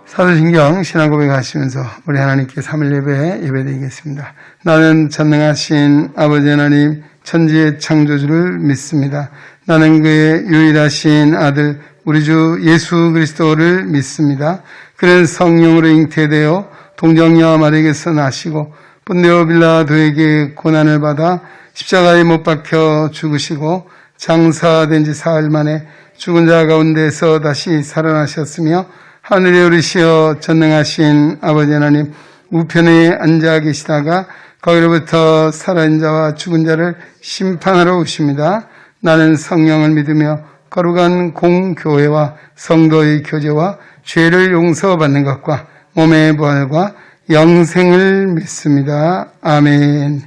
사도신경 신앙 고백하시면서 우리 하나님께 3일 예배드리겠습니다. 나는 전능하신 아버지 하나님 천지의 창조주를 믿습니다. 나는 그의 유일하신 아들 우리 주 예수 그리스도를 믿습니다. 그는 성령으로 잉태되어 동정녀 마리아에게서 나시고 본디오 빌라도에게 고난을 받아 십자가에 못 박혀 죽으시고 장사된 지 사흘 만에 죽은 자 가운데서 다시 살아나셨으며 하늘에 오르시어 전능하신 아버지 하나님 우편에 앉아 계시다가 거기로부터 살아있는 자와 죽은 자를 심판하러 오십니다. 나는 성령을 믿으며 거룩한 공교회와 성도의 교제와 죄를 용서받는 것과 몸의 부활과 영생을 믿습니다. 아멘.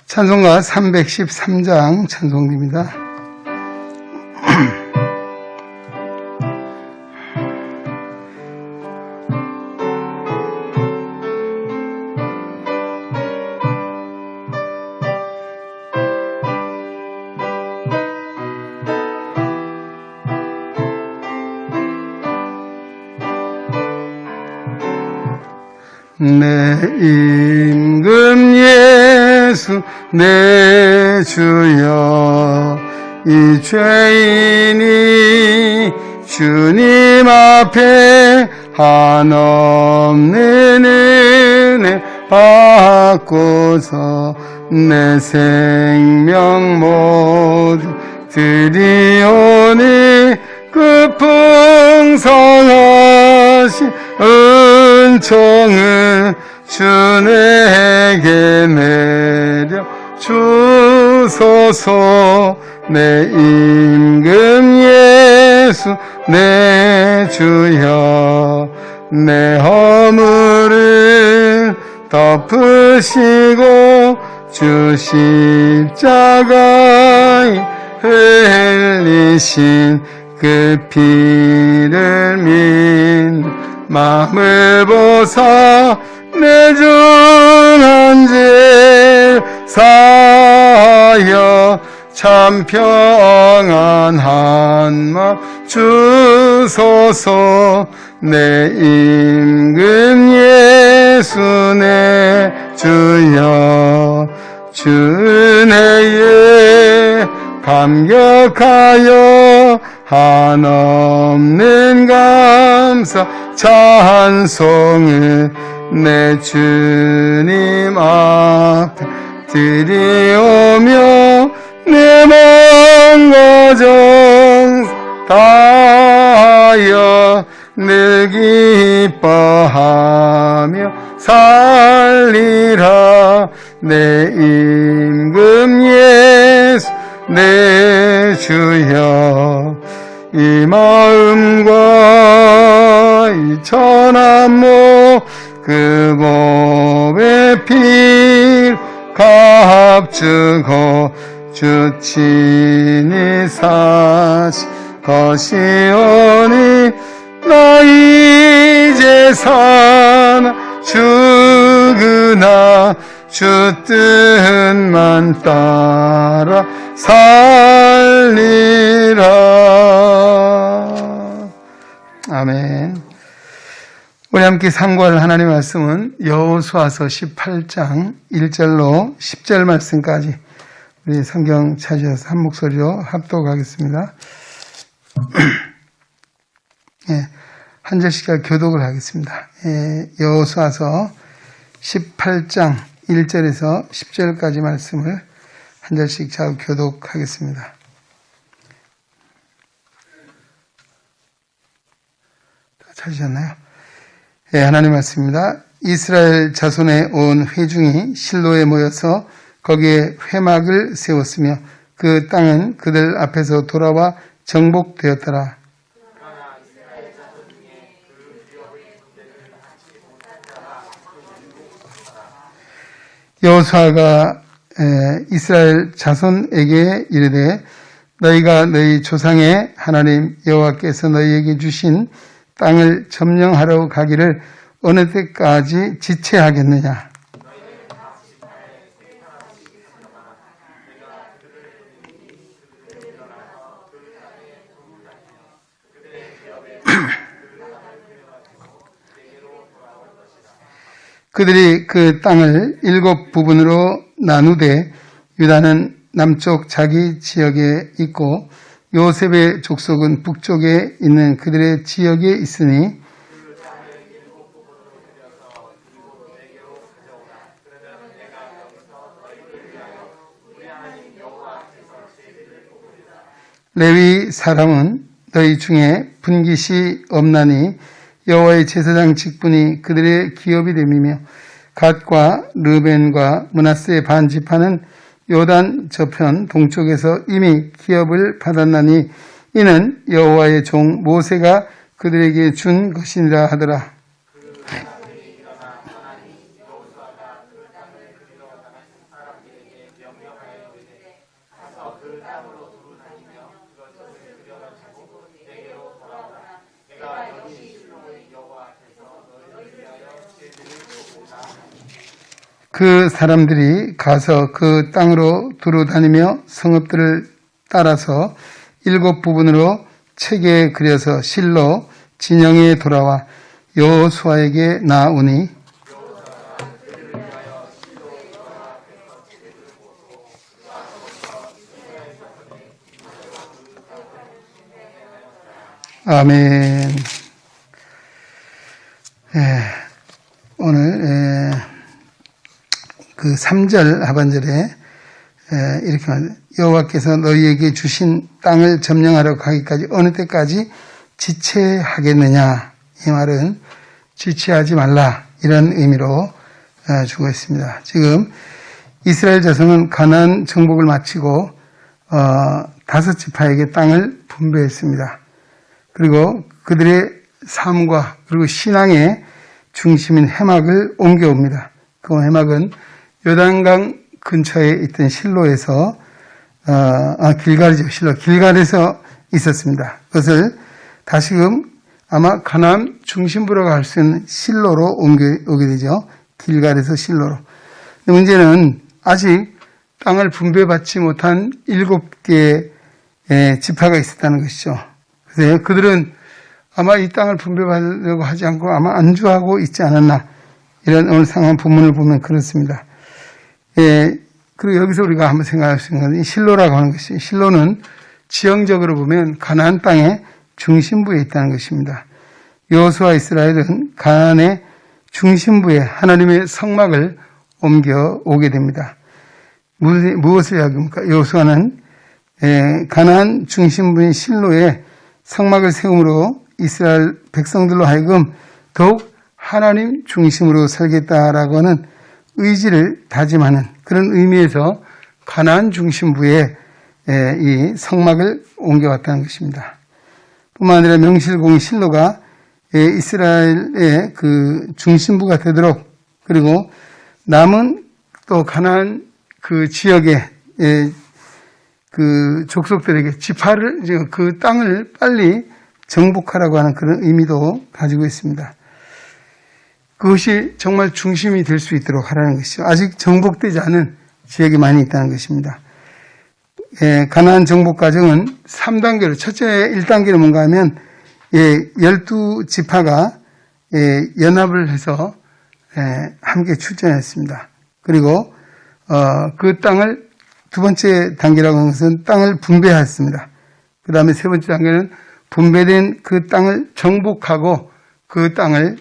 찬송가 313장 찬송입니다. 내 임금 예수 내 주여 이 죄인이 주님 앞에 한없는 은혜 받고서 내 생명 모두 드리오니 그 풍성하신 은총을 주 내게 내려 주소서. 내 임금 예수 내 주여 내 허물을 덮으시고 주 십자가에 흘리신 그 피를 믿는 마음을 보사 내 준한 죄 사하여 참 평안한 마음 주소서. 내 임금 예수 내 주여 주 은혜에 감격하여 한없는 감사 찬송을 내 주님 앞에 드리오며 내 먼 가정 다하여 늘 기뻐하며 살리라. 내 임금 예수 내 주여 이 마음과 이 천한 목 그 몸의 피 값주고 주 친히 사신 것이오니 나 이제 사나 죽으나 주 뜻만 따라 살리라. 아멘. 우리 함께 상고할 하나님의 말씀은 여호수아서 18장 1절로 10절 말씀까지 우리 성경 찾으셔서 한 목소리로 합독하겠습니다. 예, 한 절씩 교독을 하겠습니다. 예, 여호수아서 18장 1절에서 10절까지 말씀을 한 절씩 잘 교독하겠습니다. 다 찾으셨나요? 예, 하나님 말씀입니다. 이스라엘 자손의 온 회중이 실로에 모여서 거기에 회막을 세웠으며 그 땅은 그들 앞에서 돌아와 정복되었더라. 여호수아가 이스라엘 자손에게 이르되 너희가 너희 조상의 하나님 여호와께서 너희에게 주신 땅을 점령하러 가기를 어느 때까지 지체하겠느냐. 그들이 그 땅을 7부분으로 나누되 유다는 남쪽 자기 지역에 있고 요셉의 족속은 북쪽에 있는 그들의 지역에 있으니 레위 사람은 너희 중에 분깃이 없나니 여호와의 제사장 직분이 그들의 기업이 됨이며 갓과 르벤과 므낫세의 반 지파는 요단 저편 동쪽에서 이미 기업을 받았나니 이는 여호와의 종 모세가 그들에게 준 것이니라 하더라. 그 사람들이 가서 그 땅으로 두루 다니며 성읍들을 따라서 7부분으로 책에 그려서 실로 진영에 돌아와 여호수아에게 나오니 아멘. 오늘 그 3절 하반절에 이렇게 말합니다. 여호와께서 너희에게 주신 땅을 점령하러 가기까지 어느 때까지 지체하겠느냐. 이 말은 지체하지 말라 이런 의미로 주고 있습니다. 지금 이스라엘 자손은 가나안 정복을 마치고 5지파에게 땅을 분배했습니다. 그리고 그들의 삶과 그리고 신앙의 중심인 해막을 옮겨옵니다. 그 해막은 요단강 근처에 있던 실로에서 길갈이죠. 실로 길갈에서 있었습니다. 그것을 다시금 아마 가나안 중심부로 갈 수 있는 실로로 옮겨오게 되죠. 길갈에서 실로로. 근데 문제는 아직 땅을 분배받지 못한 7개의 지파가 있었다는 것이죠. 그래서 그들은 아마 이 땅을 분배받으려고 하지 않고 아마 안주하고 있지 않았나. 이런 오늘 상황 본문을 보면 그렇습니다. 그리고 여기서 우리가 한번 생각할 수 있는 것은 실로라고 하는 것이 실로는 지형적으로 보면 가나안 땅의 중심부에 있다는 것입니다. 여호수아 이스라엘은 가나안의 중심부에 하나님의 성막을 옮겨오게 됩니다. 무엇을 이야기합니까? 여호수아는 가나안 중심부인 실로에 성막을 세움으로 이스라엘 백성들로 하여금 더욱 하나님 중심으로 살겠다라고 하는 의지를 다짐하는 그런 의미에서 가나안 중심부에 이 성막을 옮겨왔다는 것입니다. 뿐만 아니라 명실공히 실로가 이스라엘의 그 중심부가 되도록 그리고 남은 또 가나안 그 지역의 그 족속들에게 지파를 그 땅을 빨리 정복하라고 하는 그런 의미도 가지고 있습니다. 그것이 정말 중심이 될 수 있도록 하라는 것이죠. 아직 정복되지 않은 지역이 많이 있다는 것입니다. 가나안 정복 과정은 3단계로 첫째 1단계는 뭔가 하면 12지파가 연합을 해서 함께 출전했습니다. 그리고 그 땅을 두 번째 단계라고 하는 것은 땅을 분배했습니다. 그 다음에 세 번째 단계는 분배된 그 땅을 정복하고 그 땅을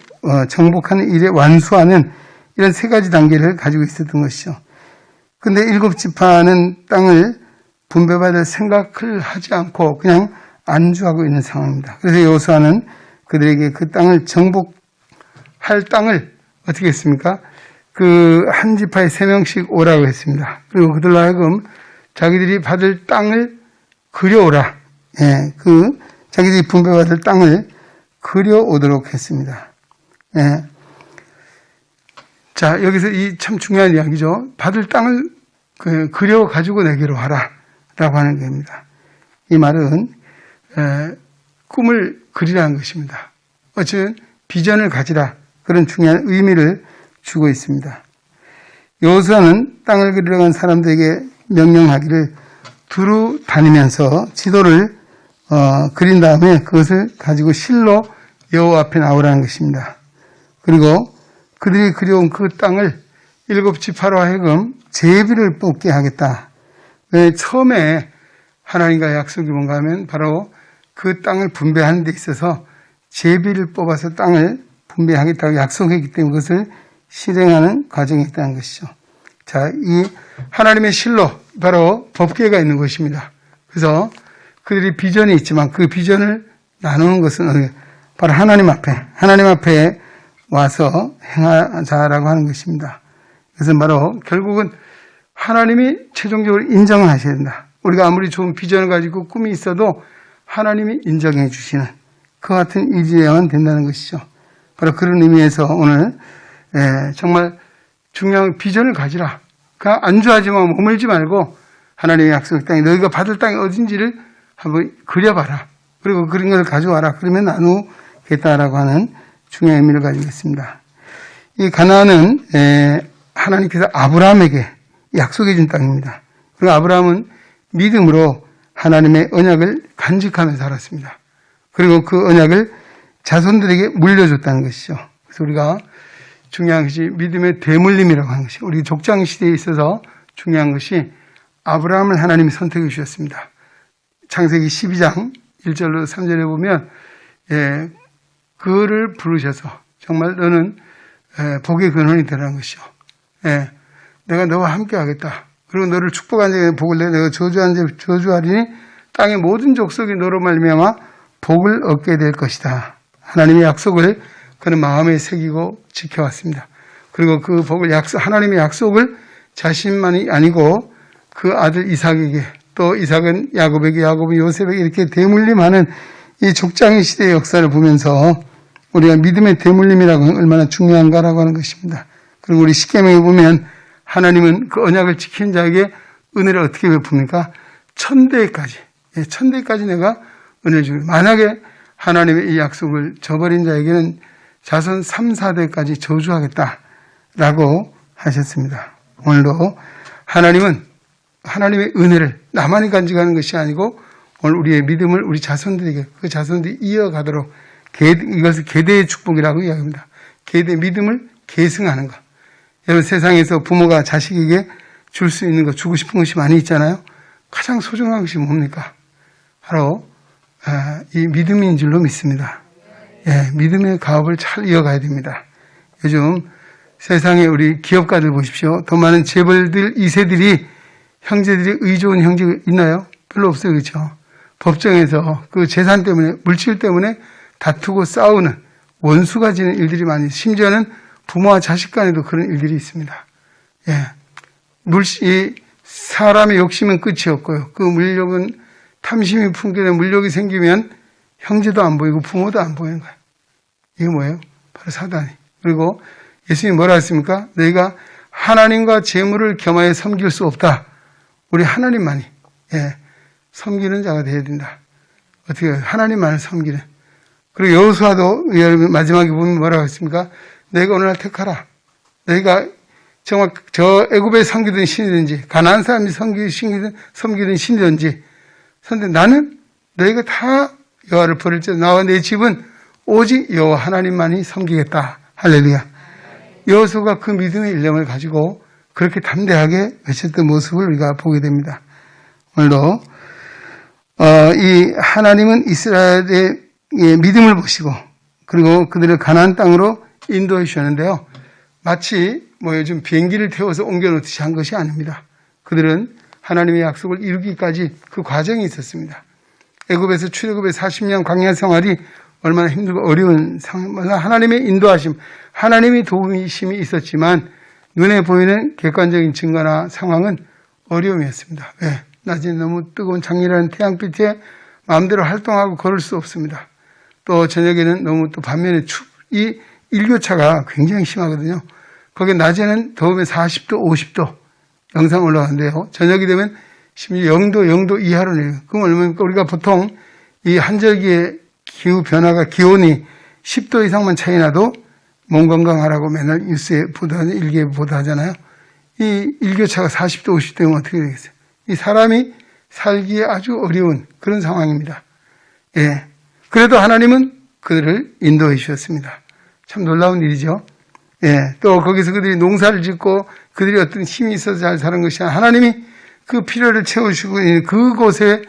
정복하는 일에 완수하는 이런 3가지 단계를 가지고 있었던 것이죠. 그런데 7지파는 땅을 분배받을 생각을 하지 않고 그냥 안주하고 있는 상황입니다. 그래서 여호수아는 그들에게 그 땅을 정복할 땅을 어떻게 했습니까? 그 한 지파에 3명씩 오라고 했습니다. 그리고 그들로 하여금 자기들이 받을 땅을 그려오라. 그 자기들이 분배받을 땅을 그려오도록 했습니다. 자, 여기서 이 참 중요한 이야기죠. 받을 땅을 그려가지고 내게로 와라. 라고 하는 겁니다. 이 말은, 꿈을 그리라는 것입니다. 어쨌든 비전을 가지라. 그런 중요한 의미를 주고 있습니다. 여호수아는 땅을 그리러 간 사람들에게 명령하기를 두루 다니면서 지도를 그린 다음에 그것을 가지고 실로 여호와 앞에 나오라는 것입니다. 그리고 그들이 그려온 그 땅을 7지파로 하여금 제비를 뽑게 하겠다. 왜 처음에 하나님과의 약속이 뭔가 하면 바로 그 땅을 분배하는 데 있어서 제비를 뽑아서 땅을 분배하겠다고 약속했기 때문에 그것을 실행하는 과정이 있다는 것이죠. 자, 이 하나님의 실로 바로 법궤가 있는 것입니다. 그래서 그들이 비전이 있지만 그 비전을 나누는 것은 바로 하나님 앞에 와서 행하자라고 하는 것입니다. 그래서 바로 결국은 하나님이 최종적으로 인정을 하셔야 된다. 우리가 아무리 좋은 비전을 가지고 꿈이 있어도 하나님이 인정해 주시는 그 같은 일이어야만 된다는 것이죠. 바로 그런 의미에서 오늘 정말 중요한 비전을 가지라. 안주하지만 머물지 말고 하나님의 약속 땅이 너희가 받을 땅이 어딘지를 한번 그려봐라. 그리고 그런 걸 가져와라. 그러면 나누겠다라고 하는 중요한 의미를 가지고 있습니다. 이 가나안은 하나님께서 아브라함에게 약속해 준 땅입니다. 그리고 아브라함은 믿음으로 하나님의 언약을 간직하며 살았습니다. 그리고 그 언약을 자손들에게 물려줬다는 것이죠. 그래서 우리가 중요한 것이 믿음의 대물림이라고 하는 것이 우리 족장 시대에 있어서 중요한 것이 아브라함을 하나님이 선택해 주셨습니다. 창세기 12장 1절로 3절에 보면 그를 부르셔서 정말 너는 복의 근원이 되라는 것이죠. 내가 너와 함께 하겠다. 그리고 너를 축복한 자에게 복을 내가 저주한 자에게 저주하리니 땅의 모든 족속이 너로 말미암아 복을 얻게 될 것이다. 하나님의 약속을 그는 마음에 새기고 지켜왔습니다. 그리고 그 복을 하나님의 약속을 자신만이 아니고 그 아들 이삭에게 또 이삭은 야곱에게 야곱은 요셉에게 이렇게 대물림하는 이 족장의 시대의 역사를 보면서 우리가 믿음의 대물림이라고 하는 얼마나 중요한가라고 하는 것입니다. 그리고 우리 십계명에 보면 하나님은 그 언약을 지킨 자에게 은혜를 어떻게 베풉니까? 1000대까지 내가 은혜를 주고 만약에 하나님의 이 약속을 저버린 자에게는 자손 3, 4대까지 저주하겠다라고 하셨습니다. 오늘도 하나님은 하나님의 은혜를 나만이 간직하는 것이 아니고 오늘 우리의 믿음을 우리 자손들에게 그 자손들이 이어가도록 이것을 계대의 축복이라고 이야기합니다. 계대 믿음을 계승하는 것. 여러분 세상에서 부모가 자식에게 줄 수 있는 것, 주고 싶은 것이 많이 있잖아요. 가장 소중한 것이 뭡니까? 바로 이 믿음인 줄로 믿습니다. 믿음의 가업을 잘 이어가야 됩니다. 요즘 세상에 우리 기업가들 보십시오. 더 많은 재벌들 2세들이 형제들이 의 좋은 형제가 있나요? 별로 없어요. 그렇죠? 법정에서 그 재산 때문에 물질 때문에 다투고 싸우는 원수가 지는 일들이 많이 심지어는 부모와 자식 간에도 그런 일들이 있습니다. 이 사람의 욕심은 끝이 없고요. 그 물욕은 탐심이 품겨낸 물욕이 생기면 형제도 안 보이고 부모도 안 보이는 거예요. 이게 뭐예요? 바로 사단이. 그리고 예수님이 뭐라 했습니까? 너희가 하나님과 재물을 겸하여 섬길 수 없다. 우리 하나님만이 섬기는 자가 되어야 된다. 어떻게 해요? 하나님만을 섬기는. 그리고 여호수아도 마지막에 보면 뭐라고 했습니까? 너희가 오늘날 택하라. 너희가 정말 저 애굽에 섬기던 신이든지 가나안 사람이 섬기던 신이든지 그런데 나는 너희가 다 여호와를 버릴지라도 나와 내 집은 오직 여호와 하나님만이 섬기겠다. 할렐루야. 여호수아가 그 믿음의 일념을 가지고 그렇게 담대하게 외쳤던 모습을 우리가 보게 됩니다. 오늘도 이 하나님은 이스라엘의 믿음을 보시고 그리고 그들을 가나안 땅으로 인도해 주셨는데요. 마치 요즘 비행기를 태워서 옮겨놓듯이 한 것이 아닙니다. 그들은 하나님의 약속을 이루기까지 그 과정이 있었습니다. 애굽에서 출애굽의 40년 광야 생활이 얼마나 힘들고 어려운 상황, 하나님의 인도하심, 하나님의 도우심이 있었지만 눈에 보이는 객관적인 증거나 상황은 어려움이었습니다. 왜? 낮에 너무 뜨거운 장렬한 태양빛에 마음대로 활동하고 걸을 수 없습니다. 또 저녁에는 너무 또 반면에 이 일교차가 굉장히 심하거든요. 거기 낮에는 더우면 40도, 50도 영상 올라가는데요. 저녁이 되면 심지어 0도 이하로 내려요. 그럼 얼마입니까? 우리가 보통 이 한절기의 기후 변화가 기온이 10도 이상만 차이 나도 몸 건강하라고 맨날 뉴스에 보도하는 일기에 보도하잖아요. 이 일교차가 40도, 50도면 어떻게 되겠어요? 이 사람이 살기에 아주 어려운 그런 상황입니다. 그래도 하나님은 그들을 인도해 주셨습니다. 참 놀라운 일이죠. 예, 또 거기서 그들이 농사를 짓고 그들이 어떤 힘이 있어서 잘 사는 것이 아니라 하나님이 그 필요를 채워주시고 그곳에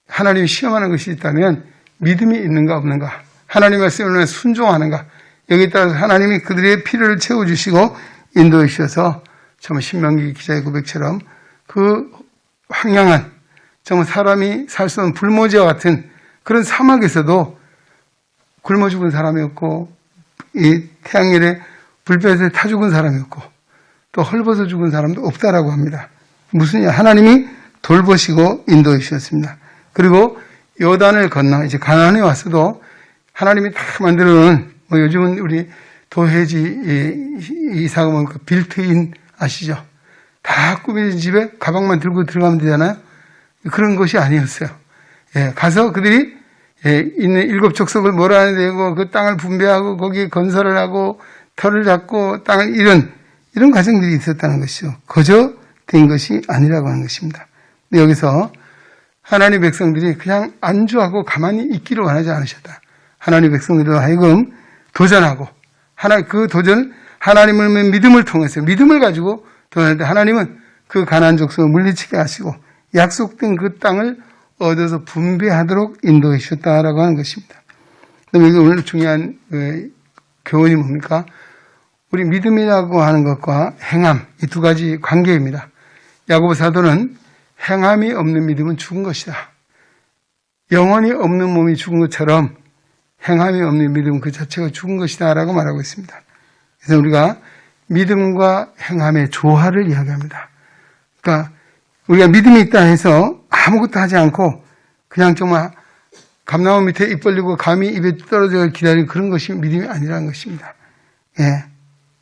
하나님이 시험하는 것이 있다면 믿음이 있는가 없는가, 하나님 말씀에 순종하는가, 여기에 따라서 하나님이 그들의 필요를 채워주시고 인도해 주셔서 정말 신명기 기자의 고백처럼 그 황량한 정말 사람이 살 수 없는 불모지와 같은 그런 사막에서도 굶어 죽은 사람이 없고 이 태양열에 불볕에 타 죽은 사람이 없고 또 헐벗어 죽은 사람도 없다라고 합니다. 무슨 하나님이 돌보시고 인도해 주셨습니다. 그리고 요단을 건너 이제 가나안에 와서도 하나님이 다 만들어 놓은 뭐 요즘은 우리 도해지 이사가 뭐 빌트인 아시죠? 다 꾸며진 집에 가방만 들고 들어가면 되잖아요. 그런 것이 아니었어요. 예, 가서 그들이 있는 7 족속을 몰아내고 그 땅을 분배하고 거기에 건설을 하고 터를 잡고 땅을 이런 과정들이 있었다는 것이죠. 거저 된 것이 아니라고 하는 것입니다. 근데 여기서 하나님 백성들이 그냥 안주하고 가만히 있기를 원하지 않으셨다. 하나님 백성들로 하여금 도전하고 그 도전 하나님을 믿음을 통해서 믿음을 가지고 도전할 때 하나님은 그 가나안 족속을 물리치게 하시고 약속된 그 땅을 얻어서 분배하도록 인도해 주셨다라고 하는 것입니다. 그럼 이게 오늘 중요한 교훈이 뭡니까? 우리 믿음이라고 하는 것과 행함, 이 두 가지 관계입니다. 야고보 사도는 행함이 없는 믿음은 죽은 것이다. 영혼이 없는 몸이 죽은 것처럼 행함이 없는 믿음은 그 자체가 죽은 것이다 라고 말하고 있습니다. 그래서 우리가 믿음과 행함의 조화를 이야기합니다. 그러니까 우리가 믿음이 있다 해서 아무것도 하지 않고 그냥 정말 감나무 밑에 입 벌리고 감이 입에 떨어져 기다리는 그런 것이 믿음이 아니라는 것입니다. 예.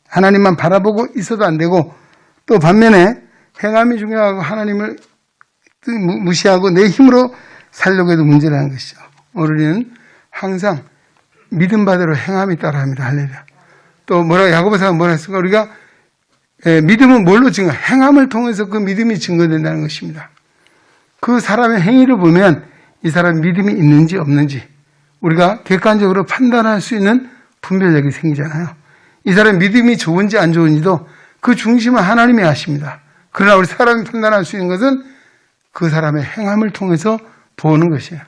하나님만 바라보고 있어도 안 되고 또 반면에 행함이 중요하고 하나님을 무시하고 내 힘으로 살려고 해도 문제라는 것이죠. 우리는 항상 믿음 바대로 행함이 따라합니다. 할렐루야. 또 야고보서가 뭐라 했을까? 우리가 믿음은 뭘로 증거? 행함을 통해서 그 믿음이 증거된다는 것입니다. 그 사람의 행위를 보면 이 사람이 믿음이 있는지 없는지 우리가 객관적으로 판단할 수 있는 분별력이 생기잖아요. 이 사람의 믿음이 좋은지 안 좋은지도 그 중심은 하나님이 아십니다. 그러나 우리 사람이 판단할 수 있는 것은 그 사람의 행함을 통해서 보는 것이에요.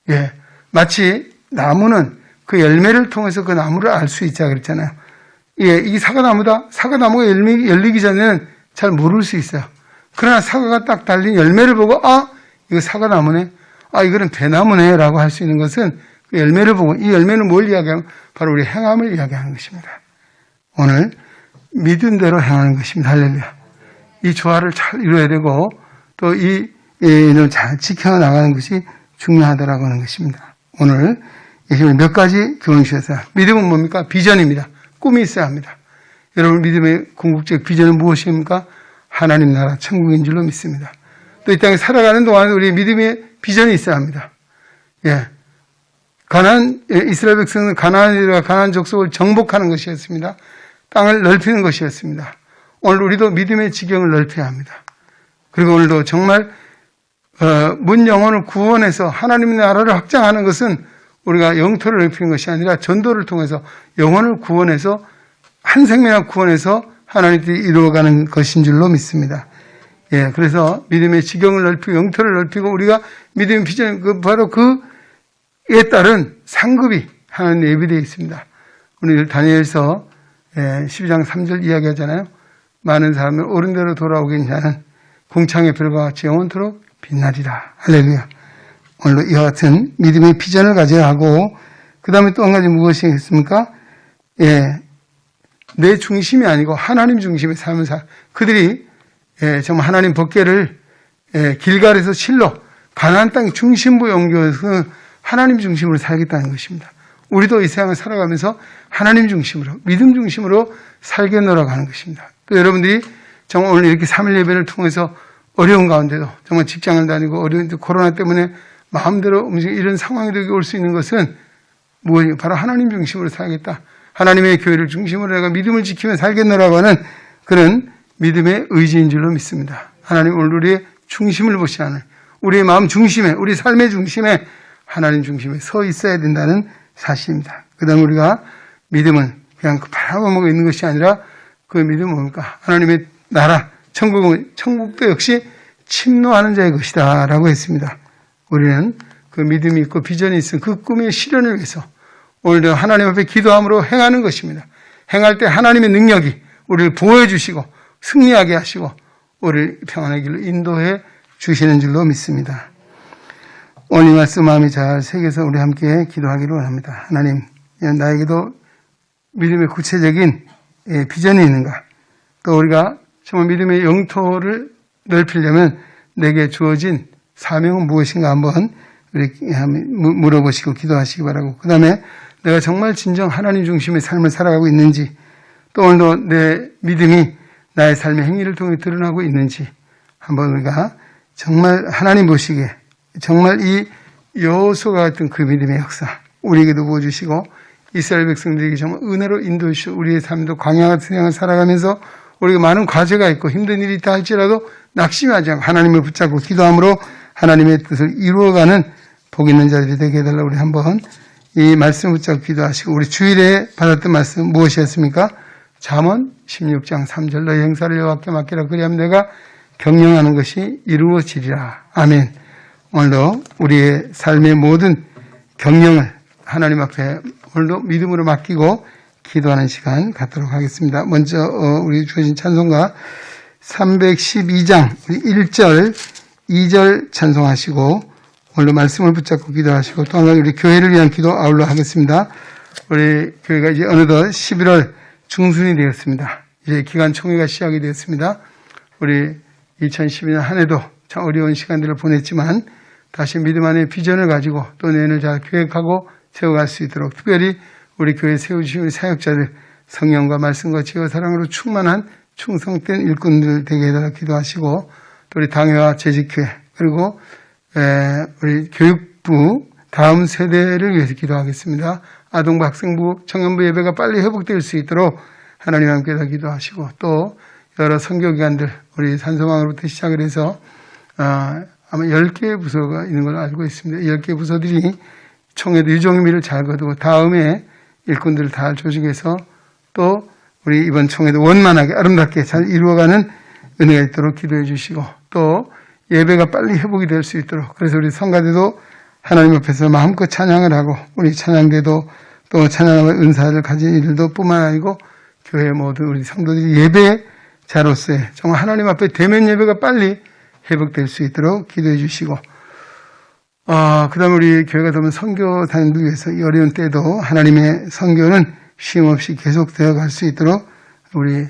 예, 마치 나무는 그 열매를 통해서 그 나무를 알 수 있자 그랬잖아요. 예, 이게 사과나무다. 사과나무가 열리기 전에는 잘 모를 수 있어요. 그러나 사과가 딱 달린 열매를 보고 이거 사과나무네. 이거는 배나무네 라고 할 수 있는 것은 그 열매를 보고 이 열매는 뭘 이야기하면 바로 우리 행함을 이야기하는 것입니다. 오늘 믿음대로 행하는 것입니다. 할렐루야. 이 조화를 잘 이루어야 되고 또 이를 잘 지켜나가는 것이 중요하다라고 하는 것입니다. 오늘 몇 가지 교훈 주셨어요. 믿음은 뭡니까? 비전입니다. 꿈이 있어야 합니다. 여러분 믿음의 궁극적 비전은 무엇입니까? 하나님 나라 천국인 줄로 믿습니다. 또 이 땅에 살아가는 동안에 우리 믿음의 비전이 있어야 합니다. 예. 이스라엘 백성은 가나안이라 가나안 족속을 정복하는 것이었습니다. 땅을 넓히는 것이었습니다. 오늘 우리도 믿음의 지경을 넓혀야 합니다. 그리고 오늘도 정말 문 영혼을 구원해서 하나님의 나라를 확장하는 것은 우리가 영토를 넓히는 것이 아니라 전도를 통해서 영혼을 구원해서 한 생명을 구원해서 하나님들이 이루어가는 것인 줄로 믿습니다. 예, 그래서 믿음의 지경을 넓히고 영토를 넓히고 우리가 믿음의 비전 바로 그에 따른 상급이 하나님 예비되어 있습니다. 오늘 다니엘서 12장 3절 이야기하잖아요. 많은 사람을 옳은 대로 돌아오게 자는 궁창의 별과 같이 영원토록 빛나리라. 할렐루야. 오늘도 이와 같은 믿음의 비전을 가져야 하고 그 다음에 또 한 가지 무엇이 있습니까? 내 중심이 아니고 하나님 중심의 삶을 그들이 정말 하나님 법궤를 길갈에서 실로 가나안 땅 중심부에 옮겨서 하나님 중심으로 살겠다는 것입니다. 우리도 이 세상을 살아가면서 하나님 중심으로 믿음 중심으로 살겠노라고 하는 것입니다. 또 여러분들이 정말 오늘 이렇게 3일 예배를 통해서 어려운 가운데도 정말 직장을 다니고 어려운 코로나 때문에 마음대로 움직이는 이런 상황이 올 수 있는 것은 무엇이냐? 바로 하나님 중심으로 살겠다. 하나님의 교회를 중심으로 내가 믿음을 지키며 살겠노라고 하는 그런 믿음의 의지인 줄로 믿습니다. 하나님 오늘 우리의 중심을 보시는 우리의 마음 중심에 우리 삶의 중심에 하나님 중심에 서 있어야 된다는 사실입니다. 그 다음에 우리가 믿음은 그냥 바라보고 있는 것이 아니라 그 믿음은 뭡니까? 하나님의 나라, 천국도 역시 침노하는 자의 것이다 라고 했습니다. 우리는 그 믿음이 있고 비전이 있은 그 꿈의 실현을 위해서 오늘도 하나님 앞에 기도함으로 행하는 것입니다. 행할 때 하나님의 능력이 우리를 보호해 주시고 승리하게 하시고 우리를 평안의 길로 인도해 주시는 줄로 믿습니다. 오늘 이 말씀 마음에 잘 새겨서 우리 함께 기도하기를 원합니다. 하나님, 나에게도 믿음의 구체적인 비전이 있는가? 또 우리가 정말 믿음의 영토를 넓히려면 내게 주어진 사명은 무엇인가 한번 물어보시고 기도하시기 바라고, 그 다음에 내가 정말 진정 하나님 중심의 삶을 살아가고 있는지, 또 오늘도 내 믿음이 나의 삶의 행위를 통해 드러나고 있는지 한번 우리가 정말 하나님 보시기에 정말 이 여호수아와 같은 그 믿음의 역사 우리에게도 부어주시고 이스라엘 백성들에게 정말 은혜로 인도해 주시고 우리의 삶도 광야 같은 생활을 살아가면서 우리가 많은 과제가 있고 힘든 일이 있다 할지라도 낙심하지 않고 하나님을 붙잡고 기도함으로 하나님의 뜻을 이루어가는 복 있는 자들이 되게 해달라고 우리 한번 이 말씀을 붙잡고 기도하시고, 우리 주일에 받았던 말씀 무엇이었습니까? 잠언 16장 3절 너희 행사를 여호와께 맡기라 그리하면 내가 경영하는 것이 이루어지리라. 아멘. 오늘도 우리의 삶의 모든 경영을 하나님 앞에 오늘도 믿음으로 맡기고 기도하는 시간 갖도록 하겠습니다. 먼저 우리 주어진 찬송가 312장 1절 2절 찬송하시고 오늘도 말씀을 붙잡고 기도하시고 또 한 가지 우리 교회를 위한 기도 아울러 하겠습니다. 우리 교회가 이제 어느덧 11월 중순이 되었습니다. 이제 기간 총회가 시작이 되었습니다. 우리 2012년 한 해도 참 어려운 시간들을 보냈지만 다시 믿음 안에 비전을 가지고 또 내년을 잘 계획하고 세워갈 수 있도록 특별히 우리 교회 세우신 우리 사역자들 성령과 말씀과 지혜와 사랑으로 충만한 충성된 일꾼들 되게 해달라 기도하시고, 또 우리 당회와 재직회 그리고 우리 교육부 다음 세대를 위해서 기도하겠습니다. 아동부, 학생부, 청년부 예배가 빨리 회복될 수 있도록 하나님 함께 다 기도하시고, 또 여러 선교기관들 우리 산소망으로부터 시작을 해서 아마 10개의 부서가 있는 걸로 알고 있습니다. 10개의 부서들이 총회도 유종의미를 잘 거두고 다음에 일꾼들을 다 조직해서 또 우리 이번 총회도 원만하게 아름답게 잘 이루어가는 은혜가 있도록 기도해 주시고, 또 예배가 빨리 회복이 될 수 있도록, 그래서 우리 성가대도 하나님 앞에서 마음껏 찬양을 하고 우리 찬양대도 또 찬양의 은사를 가진 이들도 뿐만 아니고 교회 모든 우리 성도들이 예배자로서의 정말 하나님 앞에 대면 예배가 빨리 회복될 수 있도록 기도해 주시고, 그 다음에 우리 교회가 되면 선교단을 위해서 이 어려운 때도 하나님의 선교는 쉼없이 계속되어 갈 수 있도록 우리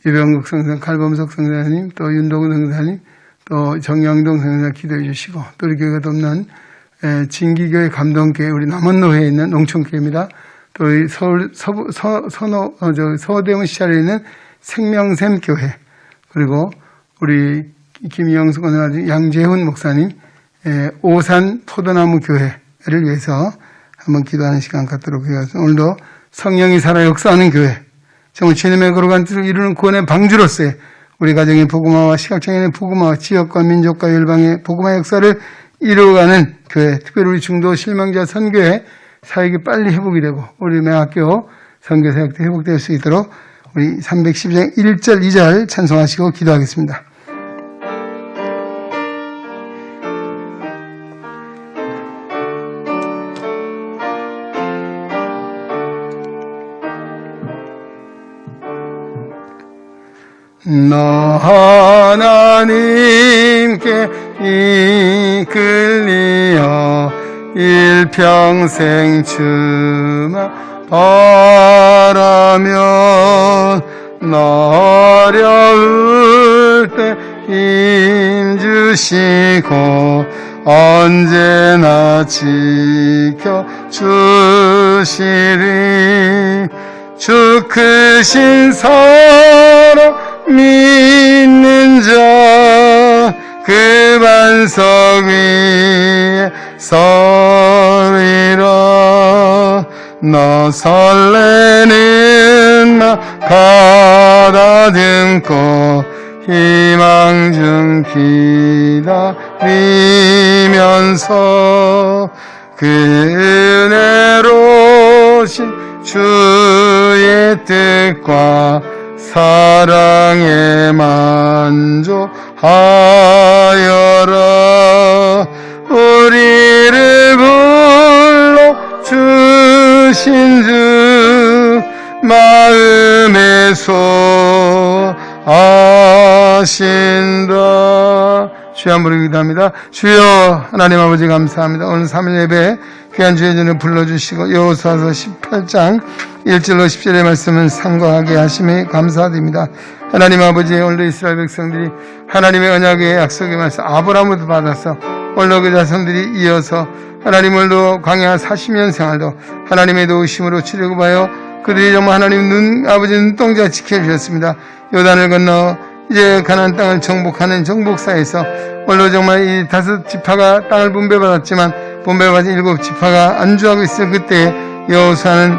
유병국 성사님, 칼범석 성사님, 또 윤동근 성사님, 또 정영동 성사님 기도해 주시고, 또 우리 교회가 돕는 진기교회 감동교회 우리 남원로회에 있는 농촌교회입니다. 또 우리 서울 서대문 시찰에 있는 생명샘 교회, 그리고 우리 김영수 권사님, 양재훈 목사님 오산 포도나무 교회를 위해서 한번 기도하는 시간 갖도록 해서 오늘도 성령이 살아 역사하는 교회, 정말 주님의 거룩한 뜻을 이루는 구원의 방주로서의 우리 가정의 복음화와 시각장애인의 복음화와 지역과 민족과 열방의 복음화 역사를 이루어가는 교회, 특별히 우리 중도 실망자 선교회 사역이 빨리 회복이 되고 우리 매학교 선교 사역도 회복될 수 있도록 우리 312장 1절 2절 찬송하시고 기도하겠습니다. 너 하나님께 이끌리어 일평생 주만 바라며 너 어려울 때 힘주시고 언제나 지켜주시리. 주 크신 사랑 믿는 자 그 반석 위에 서리라. 너 설레는 나 가다듬고 희망 중 기다리면서 그 은혜로신 주의 뜻과 사랑에 만족하여라. 우리를 불러 주신 주 마음에서 아신다. 주여 한번 기도합니다. 주여 하나님 아버지 감사합니다. 오늘 3일 예배 귀한 주의 전에 불러주시고 여호수아서 18장 1절로 10절의 말씀을 상고하게 하심에 감사드립니다. 하나님 아버지, 오늘도 이스라엘 백성들이 하나님의 언약의 약속의 말씀 아브라함으로부터 받아서 오늘도 그 자손들이 이어서 하나님 오늘도 광야 40년 생활도 하나님의 도우심으로 출애굽하여 그들이 정말 하나님 아버지 눈동자 지켜주셨습니다. 요단을 건너 이제 가나안 땅을 정복하는 정복사에서 오늘도 정말 이 5지파가 땅을 분배받았지만 분배받은 7지파가 안주하고 있을 그때 여호수아는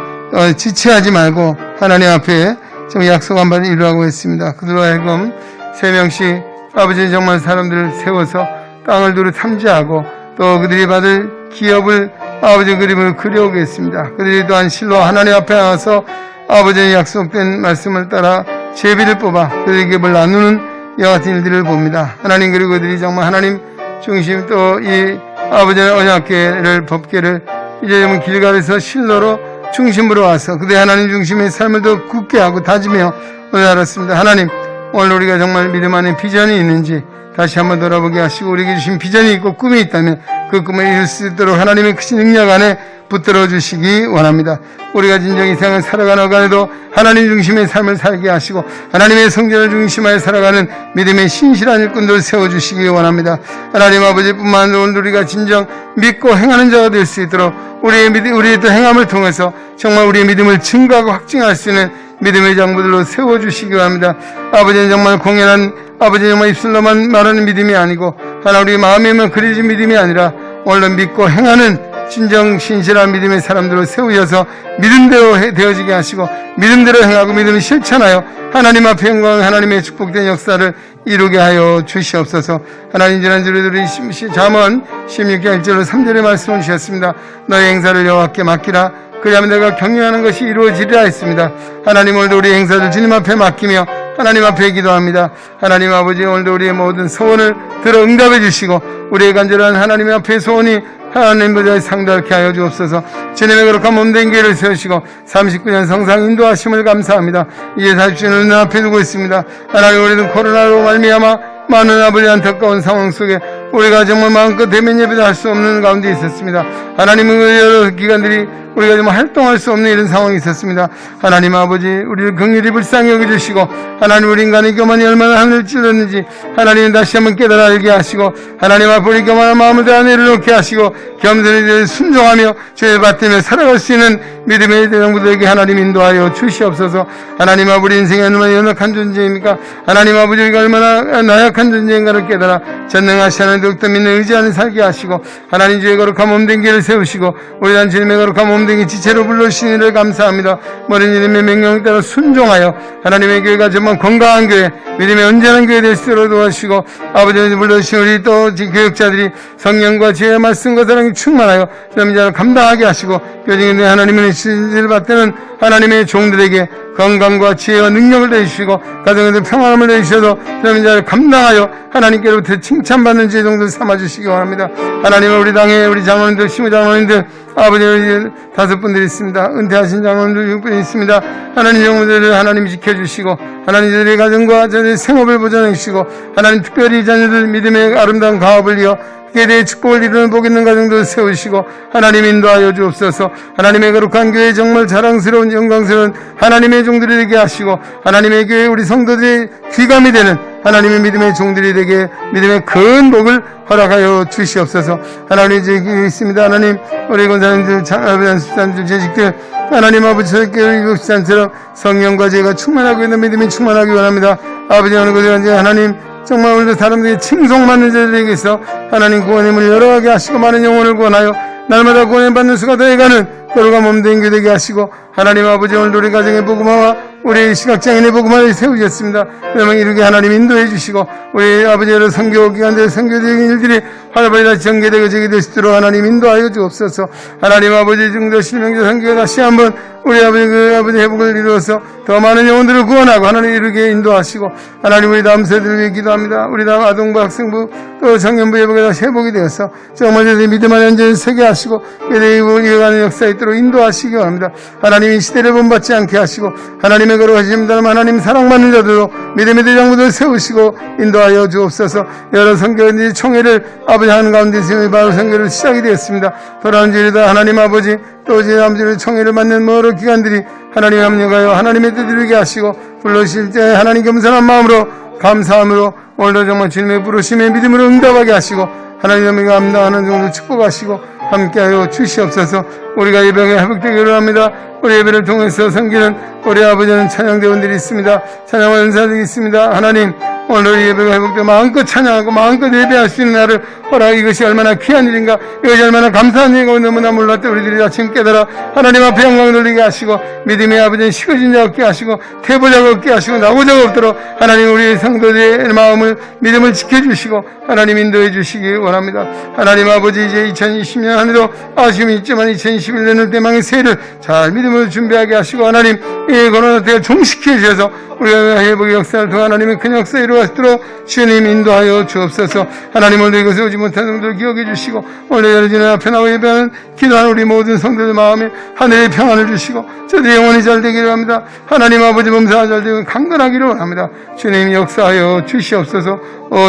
지체하지 말고 하나님 앞에 정말 약속한 바를 이루라고 했습니다. 그들로 하여금 3명씩 아버지 정말 사람들을 세워서 땅을 두루 탐지하고 또 그들이 받을 기업을 아버지 그림을 그려오게 했습니다. 그들이 또한 실로 하나님 앞에 나와서 아버지의 약속된 말씀을 따라 제비를 뽑아 그들의 기업을 나누는 이와 같은 일들을 봅니다. 하나님, 그리고 그들이 정말 하나님 중심 또 이 아버지의 언약궤를 법궤를 이제 길갈에서 실로로 중심으로 와서 그들의 하나님 중심의 삶을 더 굳게 하고 다지며 오늘 알았습니다. 하나님, 오늘 우리가 정말 믿음 안에 비전이 있는지 다시 한번 돌아보게 하시고 우리에게 주신 비전이 있고 꿈이 있다면 그 꿈을 이룰 수 있도록 하나님의 크신 능력 안에 붙들어 주시기 원합니다. 우리가 진정 이 세상을 살아가는 간에도 하나님 중심의 삶을 살게 하시고 하나님의 성전을 중심하여 살아가는 믿음의 신실한 일꾼들 세워주시기 원합니다. 하나님 아버지뿐만 아니라 오늘 우리가 진정 믿고 행하는 자가 될 수 있도록 우리의 또 행함을 통해서 정말 우리의 믿음을 증거하고 확증할 수 있는 믿음의 장부들로 세워주시기 원합니다. 아버지는 정말 공연한 아버지 정말 입술로만 말하는 믿음이 아니고 하나 우리 마음에만 그려진 믿음이 아니라 오늘 믿고 행하는 진정 신실한 믿음의 사람들로 세우셔서 믿음대로 되어지게 하시고 믿음대로 행하고 믿음을 실천하여 하나님 앞에 영광 하나님의 축복된 역사를 이루게 하여 주시옵소서. 하나님, 지난주에 우리 잠언 16장 1절로 3절의 말씀을 주셨습니다. 너의 행사를 여호와께 맡기라. 그리하면 내가 경영하는 것이 이루어지리라 했습니다. 하나님, 오늘도 우리의 행사를 주님 앞에 맡기며 하나님 앞에 기도합니다. 하나님 아버지, 오늘도 우리의 모든 소원을 들어 응답해 주시고 우리의 간절한 하나님 앞에 소원이 하나님보다 상달케 하여 주옵소서. 주님의 거룩한 몸된 교회를 세우시고 39년 성상 인도하심을 감사합니다. 이제 40주년 눈앞에 두고 있습니다. 하나님, 우리는 코로나로 말미암아 많은 아버지 안타까운 상황 속에 우리가 정말 마음껏 대면 예배도 할 수 없는 가운데 있었습니다. 하나님은 여러 기관들이 우리가 좀 활동할 수 없는 이런 상황이 있었습니다. 하나님 아버지, 우리를 긍휼히 불쌍히 여겨주시고 하나님, 우리 인간의 교만이 얼마나 하늘을 찔렀는지 하나님 다시 한번 깨달아 알게 하시고 하나님 앞에 우리 교만한 마음을 다 내려놓게 하시고 겸손히 순종하며 죄를 받들며 살아갈 수 있는 믿음의 대장부들에게 하나님 인도하여 주시옵소서. 하나님 아버지, 우리 인생이 얼마나 연약한 존재입니까? 하나님 아버지, 우리가 얼마나 나약한 존재인가를 깨달아 전능하신 하나님 더욱더 믿는 의지하는 살게 하시고 하나님, 주의 거룩한 몸된 길을 세우시고 우리 단 주님의 거룩한 몸된 지체로 불러주신 일을 감사합니다. 모든 이름의 명령에 따라 순종하여 하나님의 교회가 정말 건강한 교회, 믿음의 온전한 교회 될 수 있도록 도와주시고 아버지, 불러주신 우리 또 교육자들이 성령과 지혜의 말씀과 사랑이 충만하여 점자를 감당하게 하시고 교정인의 하나님의 신실을 받드는 하나님의 종들에게 건강과 지혜와 능력을 내주시고 가정에도 평안함을 내주셔서 점자를 감당하여 하나님께로부터 칭찬받는 제정들 삼아주시기 원합니다. 하나님은 우리 당에 우리 장로님들, 시무장로님들, 아버지 우리 5분들이 있습니다. 은퇴하신 장로님들 6분이 있습니다. 하나님 영혼들을 하나님이 지켜주시고 하나님 저들의 가정과 저들의 생업을 보존해 주시고 하나님 특별히 자녀들 믿음의 아름다운 가업을 이어 그에 대해 축복을 이루는 복 있는 가정도 세우시고 하나님 인도하여 주옵소서. 하나님의 거룩한 교회 정말 자랑스러운 영광스러운 하나님의 종들이 되게 하시고 하나님의 교회 우리 성도들의 귀감이 되는 하나님의 믿음의 종들이 되게 믿음의 큰 복을 허락하여 주시옵소서. 하나님 저기 있습니다. 하나님 우리 권사님들, 장로들, 재직들 하나님 아버지 저희께 이국산처럼 성령과 제가 충만하고 있는 믿음이 충만하기 원합니다. 아버지 어느 곳에 언제 하나님 정말 오늘도 사람들이 칭송받는 자들에게서 하나님 구원임을 열어가게 하시고 많은 영혼을 구원하여 날마다 구원받는 수가 되어가는 거룩한 몸된 교회 되게 하시고 하나님 아버지 오늘도 우리 가정의 복음화와 우리 시각장애인의 복음을 세우셨습니다. 여러분 이렇게 하나님 인도해 주시고 우리 아버지의 선교기관들 선교적인 일들이 활발히 전개되고 제기될 수 있도록 하나님 인도하여 주옵소서. 하나님 아버지 중도 실명제 선교가 다시 한번 우리 아버지 그 아버지 회복을 이루어서 더 많은 영혼들을 구원하고 하나님 이르게 인도하시고 하나님 우리 다음 세대를 위해 기도합니다. 우리 다음 아동부 학생부 또 청년부 예복에 다시 회복이 되어서 정말 저희 믿음 안에 완전히 서게 하시고 이어가는 역사에 있도록 인도하시기 바랍니다. 하나님 이 시대를 본받지 않게 하시고 하나님의 거룩하십니다. 하나님 사랑받는 자들로 믿음의 대장부들 세우시고 인도하여 주옵소서. 여러 선교인들이 총회를 아버지 하는 가운데 있으며 바로 선교를 시작이 되었습니다. 돌아온 주일이다 하나님 아버지 또 제 아버지의 총회를 맡는 여러 기관들이 하나님의 합력하여 하나님의 뜻을 이루게 하시고 불러주실 때 하나님 겸손한 마음으로 감사함으로 오늘도 정말 주님의 부르심에 믿음으로 응답하게 하시고 하나님의 감당하는 정도 축복하시고 함께하여 주시옵소서. 우리가 예배가 회복되기를 합니다. 우리 예배를 통해서 섬기는 우리 아버지는 찬양대원들이 있습니다. 찬양과 은사들이 있습니다. 하나님 오늘 예배가 회복되어 마음껏 찬양하고 마음껏 예배할 수 있는 날을 허락. 이것이 얼마나 귀한 일인가, 이것이 얼마나 감사한 일인가 너무나 몰랐던 우리들이 아침 깨달아 하나님 앞에 영광 돌리게 하시고 믿음의 아버지는 식어진 자 없게 하시고 태보자가 없게 하시고 나고자가 없도록 하나님 우리 성도들의 마음을 믿음을 지켜주시고 하나님 인도해 주시기 원합니다. 하나님 아버지 이제 2020년 한 해도 아쉬움이 있지만 2021년을 대망의 새해를 잘 믿음으로 준비하게 하시고 하나님 이 코로나 때를 종식해 주셔서 우리가 회복의 역사를 통해 하나님의 큰 역사에 이루어지도록 주님 인도하여 주옵소서. 하나님 오늘도 이것을 오지 못한 성도들 기억해 주시고 오늘 열어지는 앞에 나와 예배하는 기도하는 우리 모든 성도들 마음에 하늘의 평안을 주시고 저들의 영혼이 잘 되기를 합니다. 하나님 아버지 범사가 잘 되고 강건하기를 원합니다. 주님 역사하여 주시옵소서.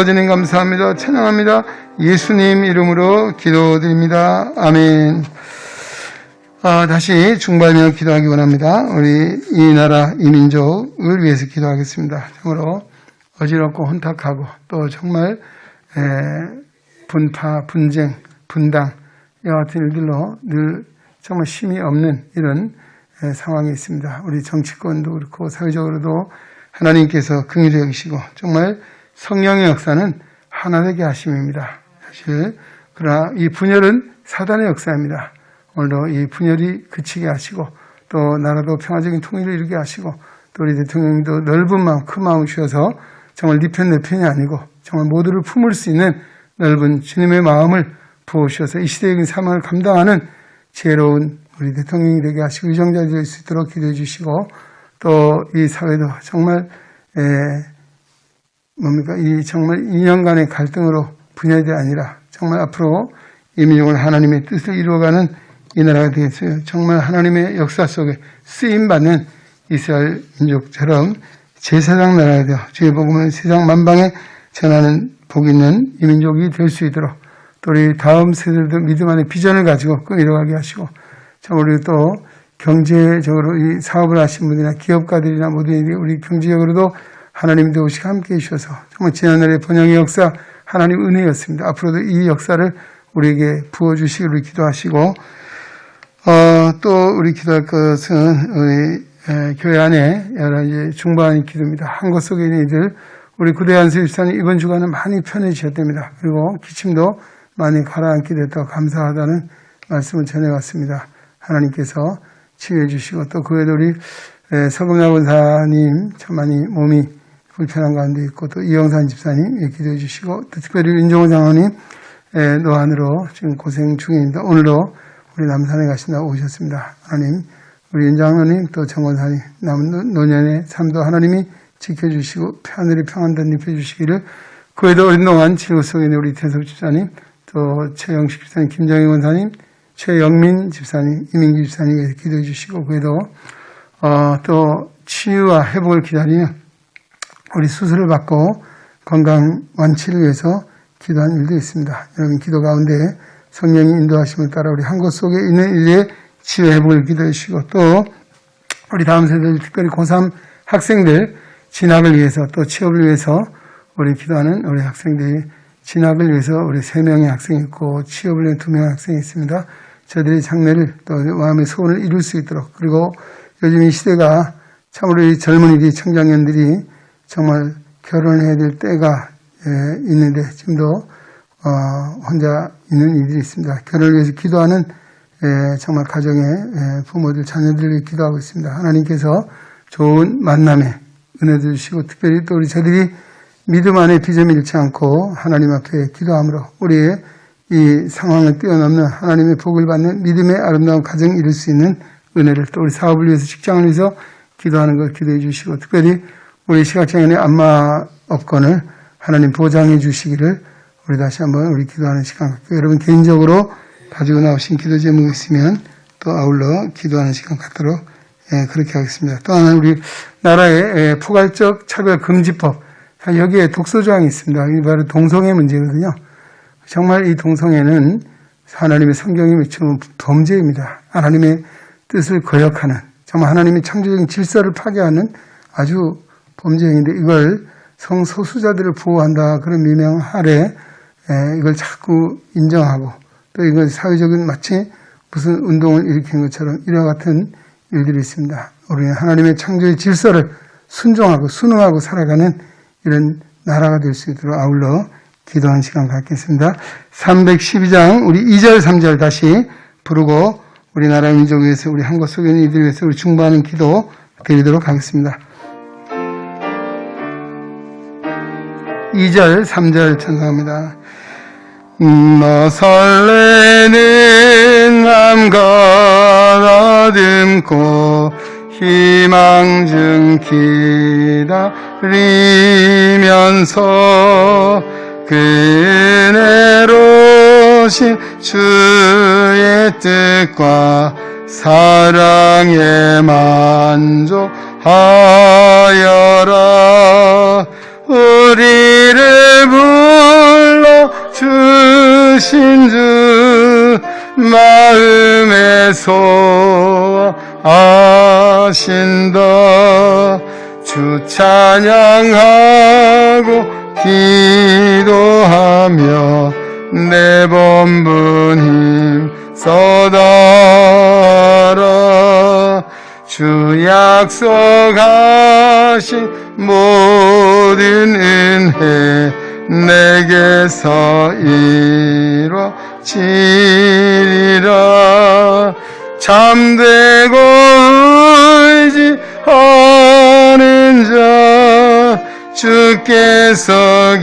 주님 감사합니다. 찬양합니다. 예수님 이름으로 기도드립니다. 아멘. 다시 중발명 기도하기 원합니다. 우리 이 나라 이 민족을 위해서 기도하겠습니다. 참으로 어지럽고 혼탁하고 또 정말 분파, 분쟁, 분당 이와 같은 일들로 늘 정말 쉼이 없는 이런 상황이 있습니다. 우리 정치권도 그렇고 사회적으로도 하나님께서 긍휼히 여기시고 정말 성령의 역사는 하나 되게 하심입니다. 사실 그러나 이 분열은 사단의 역사입니다. 오늘도 이 분열이 그치게 하시고 또 나라도 평화적인 통일을 이루게 하시고 또 우리 대통령도 넓은 마음, 큰 마음 주셔서 정말 네 편 내 편이 아니고 정말 모두를 품을 수 있는 넓은 주님의 마음을 부어주셔서 이 시대적인 사명을 감당하는 지혜로운 우리 대통령이 되게 하시고 유정자들이 될 수 있도록 기도해 주시고 또 이 사회도 정말 이 정말 2년간의 갈등으로 분열이 아니라 정말 앞으로 이 민족을 하나님의 뜻을 이루어가는 이 나라가 되겠어요. 정말 하나님의 역사 속에 쓰임받는 이스라엘 민족처럼 제사장 나라가 되어 주의 복음을 세상 만방에 전하는 복 있는 이 민족이 될 수 있도록 또 우리 다음 세대들도 믿음 안에 비전을 가지고 끌어가게 하시고 참 우리 또 경제적으로 이 사업을 하신 분이나 기업가들이나 모두에게 우리 경제적으로도 하나님 도우시고 함께 해주셔서 정말 지난날의 번영의 역사 하나님 은혜였습니다. 앞으로도 이 역사를 우리에게 부어주시기를 기도하시고 또 우리 기도할 것은 우리 교회 안에 여러 이제 중보하는 기도입니다. 한 곳 속에 있는 이들 우리 구대한수 집사님 이번 주간은 많이 편해지셨답니다. 그리고 기침도 많이 가라앉게 됐다고 감사하다는 말씀을 전해왔습니다. 하나님께서 치유해 주시고 또 그 외에도 우리 서금나 권사님 참 많이 몸이 불편한 가운데 있고 또 이영산 집사님 기도해 주시고 또 특별히 윤종호 장로님 노안으로 지금 고생 중입니다. 오늘도 우리 남산에 가신다고 오셨습니다. 하나님 우리 윤 장로님 또 정 권사님 남은 노년의 삶도 하나님이 지켜주시고 하늘의 평안도 입혀주시기를 그 외에도 오랫동안 치료 속에 있는 우리 태섭 집사님 또 최영식 집사님 김정희 권사님 최영민 집사님 이민기 집사님에게 기도해 주시고 그 외에도 또 치유와 회복을 기다리는 우리 수술을 받고 건강 완치를 위해서 기도한 일도 있습니다. 여러분 기도 가운데 성령이 인도하심을 따라 우리 한 곳 속에 있는 일에 치유 회복을 기도해 주시고 또 우리 다음 세대들 특별히 고3 학생들 진학을 위해서 또 취업을 위해서 우리 기도하는 우리 학생들이 진학을 위해서 우리 3명의 학생이 있고 취업을 위해 2명의 학생이 있습니다. 저들의 장래를 또 마음의 소원을 이룰 수 있도록 그리고 요즘 이 시대가 참으로 이 젊은이들이 청장년들이 정말 결혼해야 될 때가 있는데 지금도 혼자 있는 이들이 있습니다. 결혼을 위해서 기도하는 정말 가정의 부모들 자녀들을 위해 기도하고 있습니다. 하나님께서 좋은 만남에 은혜도 주시고 특별히 또 우리 저들이 믿음 안에 비전을 잃지 않고 하나님 앞에 기도함으로 우리의 이 상황을 뛰어넘는 하나님의 복을 받는 믿음의 아름다운 가정 이룰 수 있는 은혜를 또 우리 사업을 위해서 직장을 위해서 기도하는 걸 기도해 주시고 특별히 우리 시각장애인의 안마 업권을 하나님 보장해 주시기를 우리 다시 한번 우리 기도하는 시간 갖고 여러분 개인적으로 가지고 나오신 기도 제목이 있으면 또 아울러 기도하는 시간 갖도록 그렇게 하겠습니다. 또 하나 우리 나라의 포괄적 차별금지법 여기에 독소조항이 있습니다. 이게 바로 동성애 문제거든요. 정말 이 동성애는 하나님의 성경이 맺히는 범죄입니다. 하나님의 뜻을 거역하는 정말 하나님의 창조적인 질서를 파괴하는 아주 범죄인데 이걸 성소수자들을 보호한다 그런 미명 아래 이걸 자꾸 인정하고 또 이건 사회적인 마치 무슨 운동을 일으키는 것처럼 이와 같은 일들이 있습니다. 우리는 하나님의 창조의 질서를 순종하고 순응하고 살아가는 이런 나라가 될 수 있도록 아울러 기도하는 시간 갖겠습니다. 312장 우리 2절 3절 다시 부르고 우리나라 민족 위해서 우리 한국 속에 있는 이들 위해서 우리 중보하는 기도 드리도록 하겠습니다. 2절 3절 찬송합니다. 너 설레는 맘 가다듬고 희망 중 기다리면서 그 은혜로신 주의 뜻과 사랑에 만족하여라. 우리를 불러 주신 주 마음에서 아신다. 주 찬양하고 기도하며 내 본분 힘써다라. 주 약속하신 모든 은혜 내게서 이루어지리라. 잠되고 의지하는 자 주께서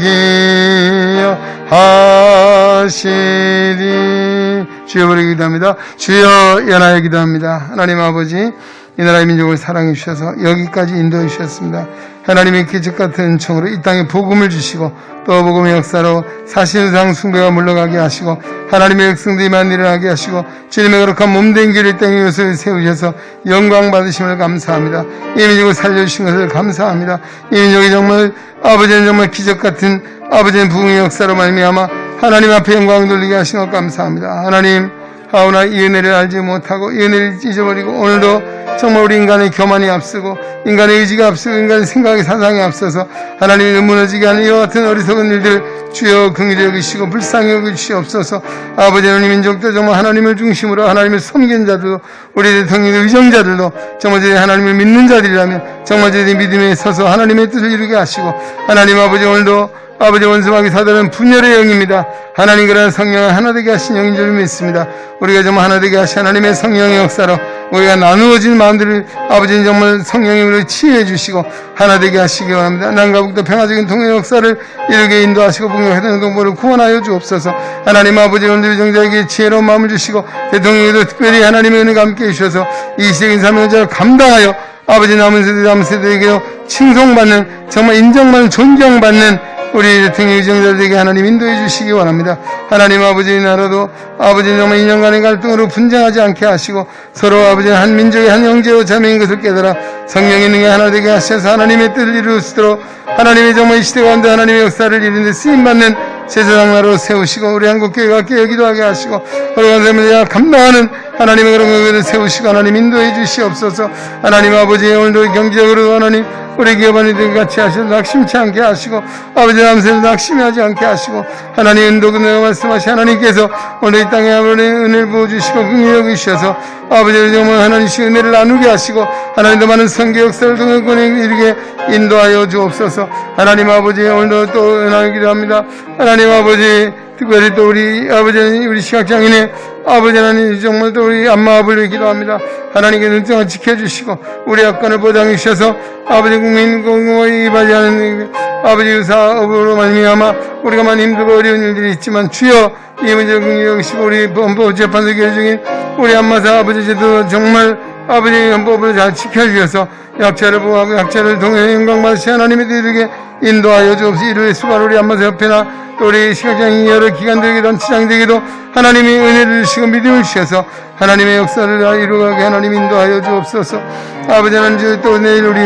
기억하시리. 주여 부르기 기도합니다. 주여 연하여 기도합니다. 하나님 아버지 이 나라의 민족을 사랑해 주셔서 여기까지 인도해 주셨습니다. 하나님의 기적 같은 은총으로 이 땅에 복음을 주시고 또 복음의 역사로 사실상 숭배가 물러가게 하시고 하나님의 백성들이만 일어나게 하시고 주님의 거룩한 몸된 길을 이 땅에 세우셔서 영광 받으심을 감사합니다. 이 민족을 살려주신 것을 감사합니다. 이 민족이 정말 아버지는 정말 기적 같은 아버지의 부흥의 역사로 말미암아 하나님 앞에 영광 돌리게 하신 것 감사합니다. 하나님 하오나 이 은혜를 알지 못하고 이 은혜를 잊어버리고 오늘도 정말 우리 인간의 교만이 앞서고 인간의 의지가 앞서고 인간의 생각의 사상이 앞서서 하나님이 무너지게 하는 이와 같은 어리석은 일들 주여 긍휼히 여기시고 불쌍히 여기시옵소서. 아버지 하나님 민족도 정말 하나님을 중심으로 하나님을 섬기는 자들도 우리 대통령의 의정자들도 정말 저희 하나님을 믿는 자들이라면 정말 저희 믿음에 서서 하나님의 뜻을 이루게 하시고 하나님 아버지 오늘도 아버지 원수마귀 사단은 분열의 영입니다. 하나님 그러한 성령을 하나 되게 하신 영인 줄 믿습니다. 우리가 정말 하나 되게 하신 하나님의 성령의 역사로 우리가 나누어진 마음들을 아버지는 정말 성령이 우리를 치유해 주시고 하나 되게 하시기 원합니다. 남과 북도 평화적인 통일의 역사를 이루게 인도하시고 북녘의 동포를 구원하여 주옵소서. 하나님 아버지 오늘 유정자에게 지혜로운 마음을 주시고 대통령에도 특별히 하나님의 은혜가 함께해 주셔서 이 시적인 사명자를 감당하여 아버지 남은 세대에게 칭송받는 정말 인정받는 존경받는 우리 대통령 유정자들에게 하나님 인도해 주시기 원합니다. 하나님 아버지의 나라도 아버지 정말 인연간의 갈등으로 분쟁하지 않게 하시고 서로 아버지 한 민족의 한 형제요 자매인 것을 깨달아 성령의 능에 하나 되게 하셔서 하나님의 뜻을 이룰 수 있도록 하나님의 정말 이 시대 가운데 하나님의 역사를 이루는 데 쓰임받는 제사장 나라로 세우시고 우리 한국교회가 깨어기도 하게 하시고 우리가 세상을 감당하는 하나님의 그런 것을 세우시고 하나님 인도해 주시옵소서. 하나님 아버지 오늘도 경제적으로 하나님 우리 기업원이들 같이 하셔서 낙심치 않게 하시고 아버지 남새도 낙심하지 않게 하시고 하나님 인도가 말씀하신 하나님께서 오늘 이 땅에 아버지 은혜를 부어주시고 긍휼히 여기셔서 아버지 정말 하나님의 은혜를 나누게 하시고 하나님도 많은 선교 역사를 동행권에 이르게 인도하여 주옵소서. 하나님 아버지 오늘도 또 은하기도 합니다. 하나님 아버지 특별히 또 우리 아버지 우리 시각장애인의 아버지 하나님 정말 또 우리 안마 아버지를 기도합니다. 하나님께 눈동을 지켜주시고 우리 약간을 보장해 주셔서 아버지 국민 공무원이 이바지하는 아버지 의사업으로 말미암아 우리가 많이 힘들고 어려운 일들이 있지만 주여 이 문제를 긍휼히 여기시고 우리 법원부 재판소 기회 중인 우리 안마사 아버지도 정말 아버지 헌법을 잘 지켜주셔서 약자를 보호하고 약자를 동해 영광받으시 하나님의 들에게 인도하여 주옵소서. 이를 수발 우리 안마사 협회나 또 우리 시각장애인 여러 기관들에게 단체장들에게도 하나님이 은혜를 주시고 믿음을 주셔서 하나님의 역사를 이루어가게 하나님 인도하여 주옵소서. 아버지 하나님 또 내일 우리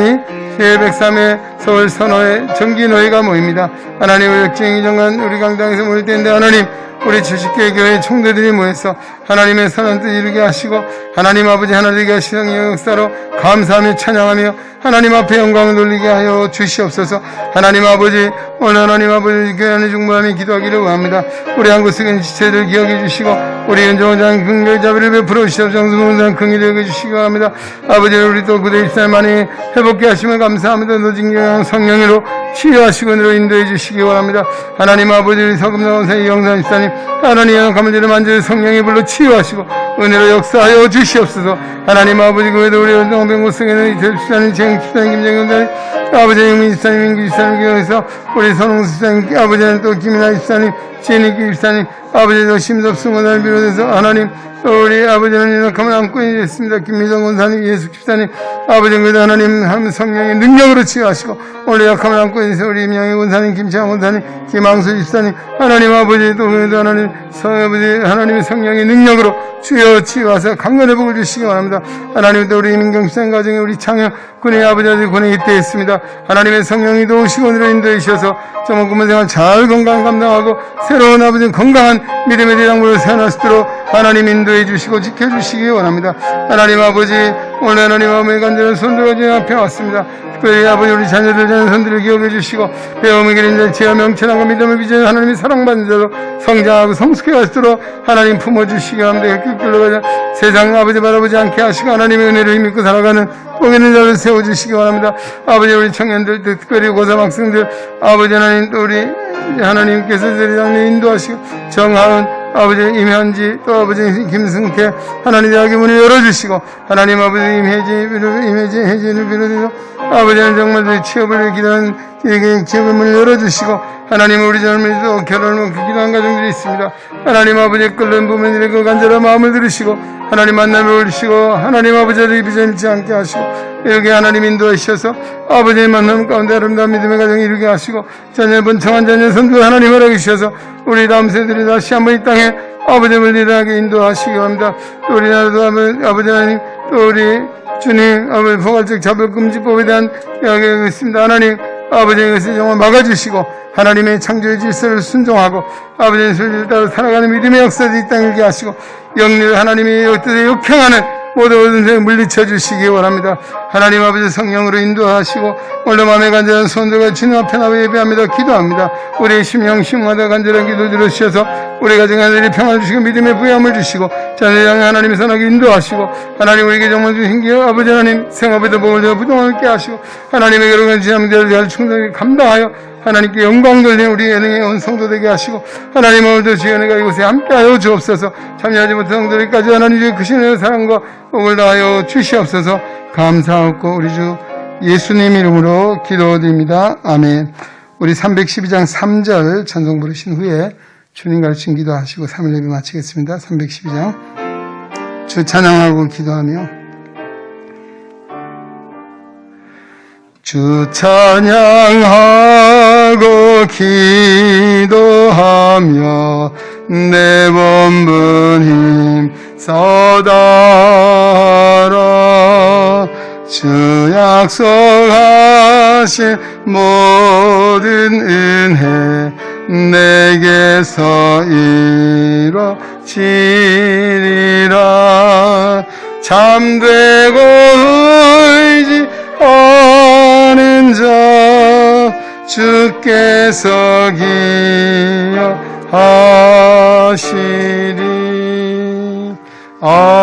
제103회 서울 선호회 정기노회가 모입니다. 하나님의 역정이 정한 우리 강당에서 모일 때인데 하나님 우리 주식회 교회 총대들이 모여서 하나님의 선한 뜻 이루게 하시고 하나님 아버지 하나님께 하시는 역사로 감사하며 찬양하며 하나님 앞에 영광을 돌리게 하여 주시옵소서. 하나님 아버지 오늘 하나님 아버지 교회 안에 중보하며 기도하기를 원합니다. 우리 한국석인 지체들 기억해 주시고 우리 연정원장 긍휼 자비를 베풀어 주시옵소서. 정수봉장 긍휼히 여겨 주시기 바랍니다. 아버지 우리 또 그대 입살 많이 회복케 하시면 감사합니다. 노진경 성령으로 치유하시고 은혜로 인도해 주시기 바랍니다. 하나님 아버지 서금나원사의 영산 집사님 하나님의 가문들을 만져 성령의 불로 치유하시고 은혜로 역사하여 주시옵소서. 하나님 아버지 그 외에도 우리 영병고 성에는 집사님 재영집사님 김정현사님 아버지 영민 집사님 민규 집사님 교회에서 우리 선홍 집사님 아버지는 또 김이나 집사님 지혜니기 집사님 아버지도 심섭승원을 비롯해서 하나님 또 우리 아버지는 연약함을 안고 있습니다. 김미정 권사님 예수 집사님 아버지는 그래도 하나님 성령의 능력으로 치유하시고 오늘 약함을 안고 있는 우리 임양의 권사님 김창원 권사님 김항수 집사님 하나님 아버지 또 그래도 하나님 아버지 하나님의 성령의 능력으로 주여 치유하사 강건의 복을 주시기 바랍니다. 하나님 또 우리 민경 집사님 가정에 우리 창현 군의 아버지들이 군에 입대했습니다. 하나님의 성령이 도우시고 오늘을 인도해 주셔서 정말 꿈의 생활 잘 건강 감당하고 새로운 아버지 건강한 믿음의 대장부를 세워날 수 있도록 하나님 인도해 주시고 지켜주시기 원합니다. 하나님 아버지 오늘 하나님 아버지 간절한 손들어 주님 앞에 왔습니다. 특별히 아버지 우리 자녀들 손들을 기억해 주시고 배움의 길인 자 지혜와 명철함과 믿음을 빚은 하나님의 사랑받는 자로 성장하고 성숙해 갈 수 있도록 하나님 품어주시기 합니다. 그 길로 가자 세상 아버지 바라보지 않게 하시고 하나님의 은혜를 힘입고 살아가는 복 있는 자를 세워주시기 바랍니다. 아버지 우리 청년들 특별히 고3 학생들 아버지 하나님 또 우리 하나님께서 제리장님 인도하시고 정하은 아버지 임현지 또 아버지 김승태 하나님 대학의 문을 열어주시고 하나님 아버지 혜진을 비롯해서 아버지는 정말 취업을 기도하는 이에게 취업의 문을 열어주시고 하나님 우리 젊은이도 결혼을 기도한 가정들이 있습니다. 하나님 아버지 끓는 부모님의 그 간절한 마음을 들으시고 하나님 만남을 올리시고 하나님 아버지를 비전치 않게 하시고 이렇게 하나님 인도하셔서 아버지의 만남 가운데 아름다운 믿음의 가정을 이루게 하시고 자녀 번창한 자녀 선두 하나님 허락해 주셔서 우리 다음 세대들이 다시 한번 이 땅에 아버지를 일하게 인도하시기 바랍니다. 또 우리나라도 아버지 하나님 또 우리 주님 아버지 포괄적 자벌금지법에 대한 이야기가 있습니다. 하나님 아버지의 것을 정말 막아주시고 하나님의 창조의 질서를 순종하고 아버지의 소리를 따라 살아가는 믿음의 역사를 이 땅에 일게 하시고 영리를 하나님의 뜻에 역행하는 모든 것을 물리쳐 주시기 원합니다. 하나님 아버지 성령으로 인도하시고 오늘 마음에 간절한 손들과 주님 앞에 나와 예배합니다. 기도합니다. 우리의 심령 심마다 간절한 기도 들으셔서 우리 가정 아들이 평안을 주시고 믿음의 부여함을 주시고 자녀를 향해 하나님의 선하게 인도하시고 하나님 우리에게 정말 주신 기회 아버지 하나님 생업에도 복을 주어 부동을 있게 하시고 하나님의 여러 가지 지향들을 잘 충분히 감당하여 하나님께 영광 돌리는 우리 예능의 온 성도 되게 하시고 하나님 오늘도 주의 은혜가 이곳에 함께하여 주옵소서. 참여하지 못한 성도들까지 하나님 주의 크신 은혜와 사랑과 복을 다하여 주시옵소서. 감사하고 우리 주 예수님 이름으로 기도드립니다. 아멘. 우리 312장 3절 찬송 부르신 후에 주님 가르친 기도하시고 3일 예배 마치겠습니다. 312장 주 찬양하고 기도하며 주 찬양하고 기도하며 내 본분 힘써다라 주 약속하신 모든 은혜 내게서 이루어지리라 잠되고 울지 않은 자 주께서 기억하시리 아멘.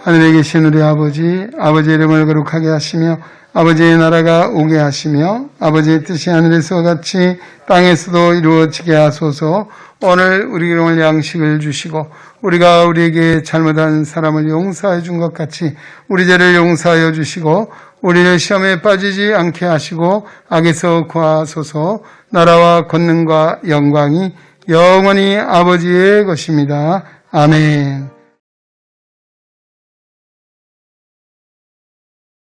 하늘에 계신 우리 아버지, 아버지의 이름을 거룩하게 하시며 아버지의 나라가 오게 하시며 아버지의 뜻이 하늘에서 같이 땅에서도 이루어지게 하소서. 오늘 우리에게 오늘 양식을 주시고 우리가 우리에게 잘못한 사람을 용서해 준 것 같이 우리 죄를 용서하여 주시고 우리를 시험에 빠지지 않게 하시고 악에서 구하소서. 나라와 권능과 영광이 영원히 아버지의 것입니다. 아멘.